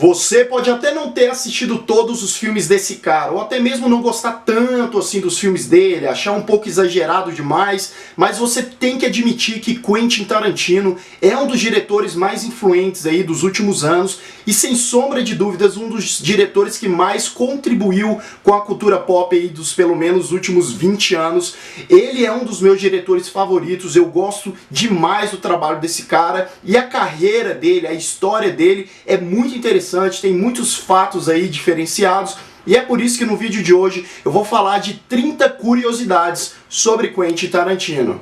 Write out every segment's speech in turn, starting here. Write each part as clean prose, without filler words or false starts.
Você pode até não ter assistido todos os filmes desse cara, ou até mesmo não gostar tanto assim dos filmes dele, achar um pouco exagerado demais, mas você tem que admitir que Quentin Tarantino é um dos diretores mais influentes aí dos últimos anos e, sem sombra de dúvidas, um dos diretores que mais contribuiu com a cultura pop aí dos pelo menos últimos 20 anos. Ele é um dos meus diretores favoritos, eu gosto demais do trabalho desse cara e a carreira dele, a história dele é muito interessante, tem muitos fatos aí diferenciados e é por isso que no vídeo de hoje eu vou falar de 30 curiosidades sobre Quentin Tarantino.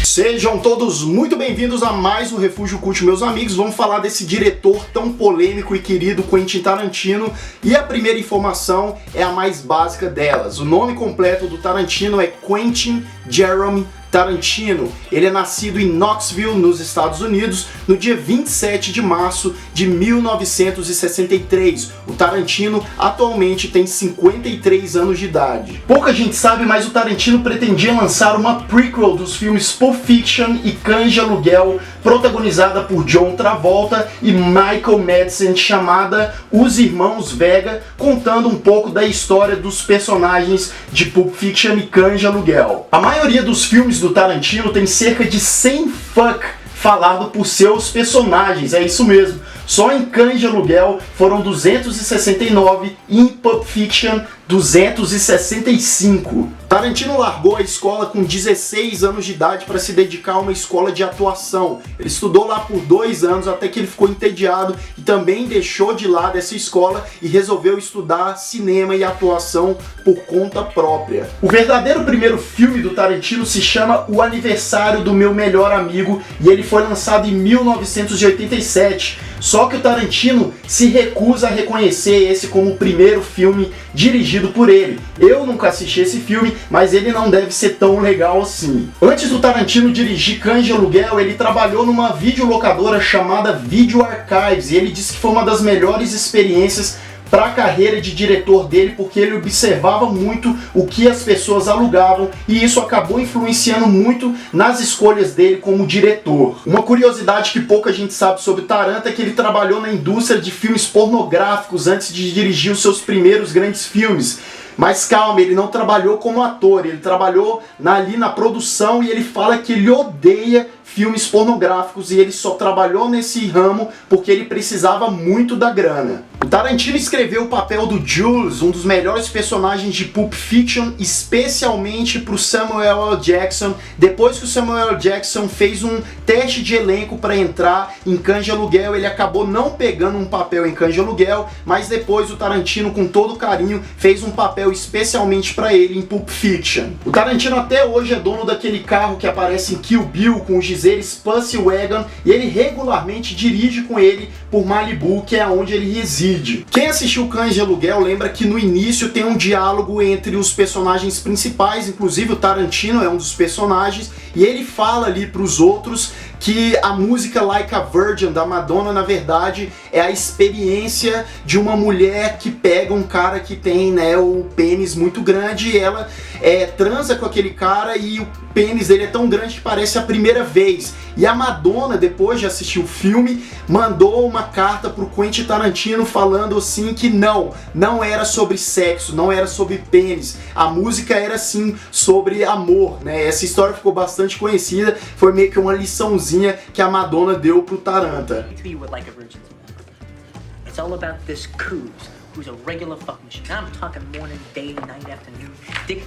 Sejam todos muito bem-vindos a mais um Refúgio Cult, meus amigos. Vamos falar desse diretor tão polêmico e querido, Quentin Tarantino. E a primeira informação é a mais básica delas. O nome completo do Tarantino é Quentin Jerome Tarantino. Ele é nascido em Knoxville, nos Estados Unidos, no dia 27 de março de 1963. O Tarantino atualmente tem 53 anos de idade. Pouca gente sabe, mas o Tarantino pretendia lançar uma prequel dos filmes Pulp Fiction e Cães de Aluguel, protagonizada por John Travolta e Michael Madsen, chamada Os Irmãos Vega, contando um pouco da história dos personagens de Pulp Fiction e Cães de Aluguel. A maioria dos filmes do Tarantino tem cerca de 100 fuck falado por seus personagens, é isso mesmo. Só em Cães de Aluguel foram 269 e em Pulp Fiction 265. Tarantino largou a escola com 16 anos de idade para se dedicar a uma escola de atuação. Ele estudou lá por 2 anos até que ele ficou entediado e também deixou de lado essa escola e resolveu estudar cinema e atuação por conta própria. O verdadeiro primeiro filme do Tarantino se chama O Aniversário do Meu Melhor Amigo e ele foi lançado em 1987. Só que o Tarantino se recusa a reconhecer esse como o primeiro filme dirigido por ele. Eu nunca assisti esse filme, mas ele não deve ser tão legal assim. Antes do Tarantino dirigir Cães de Aluguel, ele trabalhou numa videolocadora chamada Video Archives e ele disse que foi uma das melhores experiências para a carreira de diretor dele, porque ele observava muito o que as pessoas alugavam e isso acabou influenciando muito nas escolhas dele como diretor. Uma curiosidade que pouca gente sabe sobre Tarantino é que ele trabalhou na indústria de filmes pornográficos antes de dirigir os seus primeiros grandes filmes. Mas calma, ele não trabalhou como ator, ele trabalhou ali na produção e ele fala que ele odeia filmes pornográficos e ele só trabalhou nesse ramo porque ele precisava muito da grana. O Tarantino escreveu o papel do Jules, um dos melhores personagens de Pulp Fiction, especialmente para o Samuel L. Jackson, depois que o Samuel L. Jackson fez um teste de elenco para entrar em Cães de Aluguel. Ele acabou não pegando um papel em Cães de Aluguel, mas depois o Tarantino, com todo carinho, fez um papel especialmente para ele em Pulp Fiction. O Tarantino até hoje é dono daquele carro que aparece em Kill Bill com os dizeres Pussy Wagon e ele regularmente dirige com ele por Malibu, que é onde ele reside. Quem assistiu Cães de Aluguel lembra que no início tem um diálogo entre os personagens principais, inclusive o Tarantino é um dos personagens, e ele fala ali para os outros que a música Like a Virgin da Madonna, na verdade, é a experiência de uma mulher que pega um cara que tem, né, o pênis muito grande e ela transa com aquele cara e o pênis dele é tão grande que parece a primeira vez. E a Madonna, depois de assistir o filme, mandou uma carta pro Quentin Tarantino falando assim que não era sobre sexo, não era sobre pênis. A música era sim sobre amor, né? Essa história ficou bastante conhecida, foi meio que uma liçãozinha que a Madonna deu pro Tarantino. It's all about this Coos, who's a regular fuck machine. I'm talking morning, day, night, afternoon. Dick.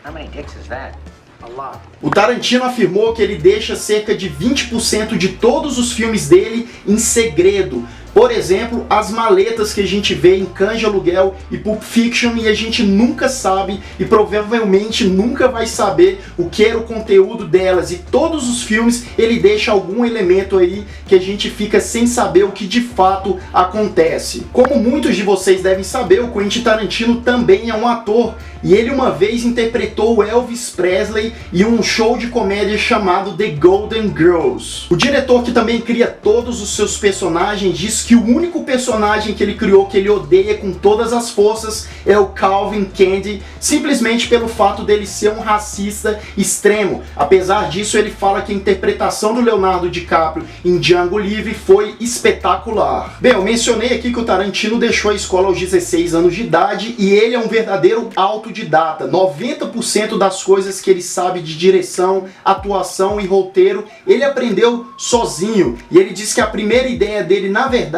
How many dicks is that? A lot. O Tarantino afirmou que ele deixa cerca de 20% de todos os filmes dele em segredo. Por exemplo, as maletas que a gente vê em Cães de Aluguel e Pulp Fiction e a gente nunca sabe e provavelmente nunca vai saber o que era o conteúdo delas. E todos os filmes ele deixa algum elemento aí que a gente fica sem saber o que de fato acontece. Como muitos de vocês devem saber, o Quentin Tarantino também é um ator e ele uma vez interpretou o Elvis Presley em um show de comédia chamado The Golden Girls. O diretor, que também cria todos os seus personagens, diz que o único personagem que ele criou que ele odeia com todas as forças é o Calvin Candy, simplesmente pelo fato dele ser um racista extremo. Apesar disso, ele fala que a interpretação do Leonardo DiCaprio em Django Livre foi espetacular. Bem, eu mencionei aqui que o Tarantino deixou a escola aos 16 anos de idade e ele é um verdadeiro autodidata. 90% das coisas que ele sabe de direção, atuação e roteiro, ele aprendeu sozinho. E ele diz que a primeira ideia dele, na verdade,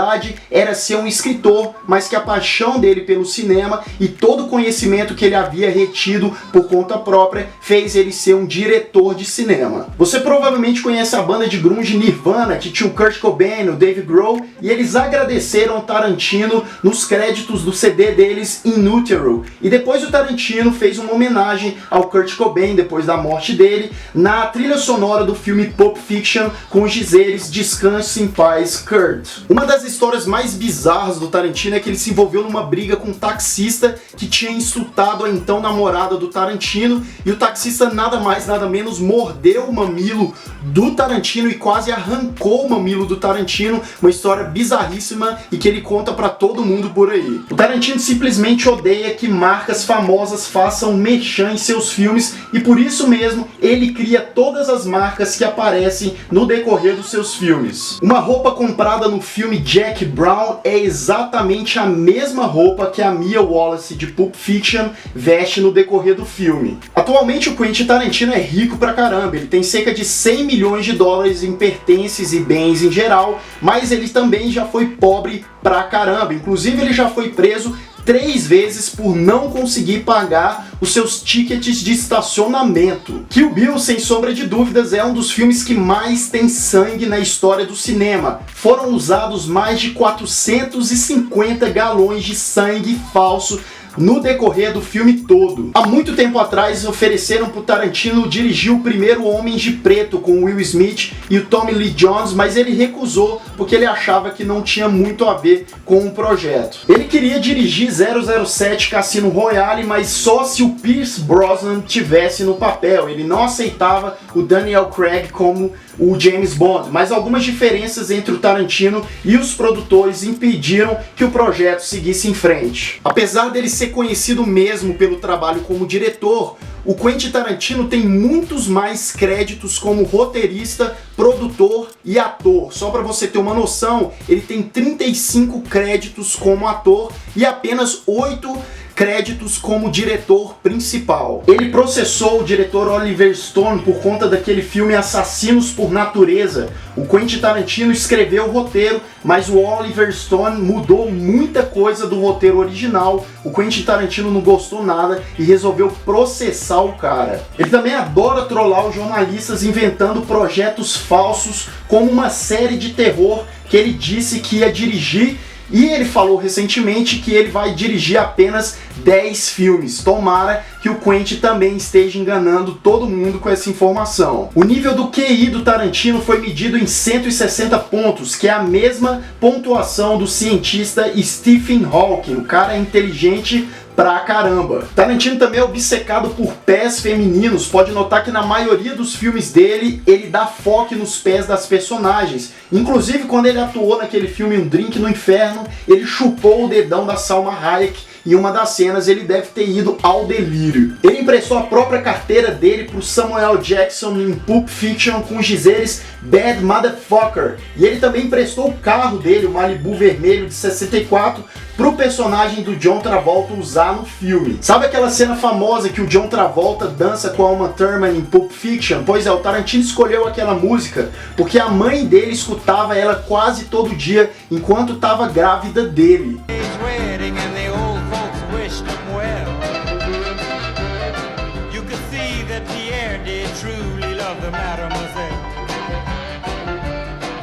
era ser um escritor, mas que a paixão dele pelo cinema e todo o conhecimento que ele havia retido por conta própria fez ele ser um diretor de cinema. Você provavelmente conhece a banda de grunge Nirvana, que tinha o Kurt Cobain, o Dave Grohl, e eles agradeceram ao Tarantino nos créditos do CD deles In Utero. E depois o Tarantino fez uma homenagem ao Kurt Cobain, depois da morte dele, na trilha sonora do filme Pulp Fiction, com os dizeres "Descanse em paz, Kurt". Uma das histórias mais bizarras do Tarantino é que ele se envolveu numa briga com um taxista que tinha insultado a então namorada do Tarantino, e o taxista nada mais nada menos mordeu o mamilo do Tarantino e quase arrancou o mamilo do Tarantino. Uma história bizarríssima e que ele conta pra todo mundo por aí. O Tarantino simplesmente odeia que marcas famosas façam merchan em seus filmes e por isso mesmo ele cria todas as marcas que aparecem no decorrer dos seus filmes. Uma roupa comprada no filme Jack Brown é exatamente a mesma roupa que a Mia Wallace de Pulp Fiction veste no decorrer do filme. Atualmente o Quentin Tarantino é rico pra caramba, ele tem cerca de 100 milhões de dólares em pertences e bens em geral, mas ele também já foi pobre pra caramba. Inclusive ele já foi preso 3 vezes por não conseguir pagar os seus tickets de estacionamento. Kill Bill, sem sombra de dúvidas, é um dos filmes que mais tem sangue na história do cinema. Foram usados mais de 450 galões de sangue falso no decorrer do filme todo. Há muito tempo atrás ofereceram pro Tarantino dirigir o primeiro Homens de Preto com Will Smith e o Tommy Lee Jones, mas ele recusou porque ele achava que não tinha muito a ver com o projeto. Ele queria dirigir 007 Cassino Royale, mas só se o Pierce Brosnan tivesse no papel. Ele não aceitava o Daniel Craig como o James Bond, mas algumas diferenças entre o Tarantino e os produtores impediram que o projeto seguisse em frente. Apesar dele ser conhecido mesmo pelo trabalho como diretor, o Quentin Tarantino tem muitos mais créditos como roteirista, produtor e ator. Só para você ter uma noção, ele tem 35 créditos como ator e apenas 8 créditos como diretor principal. Ele processou o diretor Oliver Stone por conta daquele filme Assassinos por Natureza. O Quentin Tarantino escreveu o roteiro, mas o Oliver Stone mudou muita coisa do roteiro original. O Quentin Tarantino não gostou nada e resolveu processar o cara. Ele também adora trollar os jornalistas inventando projetos falsos, como uma série de terror que ele disse que ia dirigir. E ele falou recentemente que ele vai dirigir apenas 10 filmes. Tomara que o Quentin também esteja enganando todo mundo com essa informação. O nível do QI do Tarantino foi medido em 160 pontos, que é a mesma pontuação do cientista Stephen Hawking. O cara é inteligente pra caramba. Tarantino também é obcecado por pés femininos. Pode notar que na maioria dos filmes dele, ele dá foco nos pés das personagens. Inclusive, quando ele atuou naquele filme Um Drink no Inferno, ele chupou o dedão da Salma Hayek. Em uma das cenas ele deve ter ido ao delírio. Ele emprestou a própria carteira dele pro Samuel Jackson em Pulp Fiction com os dizeres "Bad Motherfucker". E ele também emprestou o carro dele, o Malibu vermelho de 64, pro personagem do John Travolta usar no filme. Sabe aquela cena famosa que o John Travolta dança com a Uma Thurman em Pulp Fiction? Pois é, o Tarantino escolheu aquela música porque a mãe dele escutava ela quase todo dia enquanto estava grávida dele.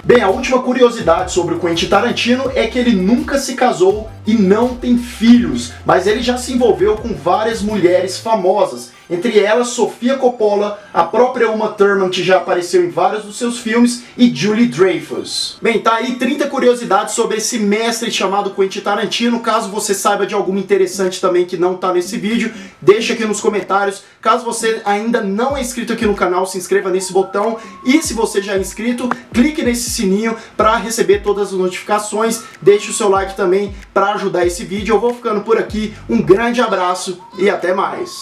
Bem, a última curiosidade sobre o Quentin Tarantino é que ele nunca se casou e não tem filhos, mas ele já se envolveu com várias mulheres famosas, entre elas Sofia Coppola, a própria Uma Thurman, que já apareceu em vários dos seus filmes, e Julie Dreyfus. Bem, tá aí 30 curiosidades sobre esse mestre chamado Quentin Tarantino. Caso você saiba de alguma interessante também que não tá nesse vídeo, deixa aqui nos comentários. Caso você ainda não é inscrito aqui no canal, se inscreva nesse botão, e se você já é inscrito, clique nesse sininho para receber todas as notificações. Deixe o seu like também para ajudar esse vídeo. Eu vou ficando por aqui, um grande abraço e até mais!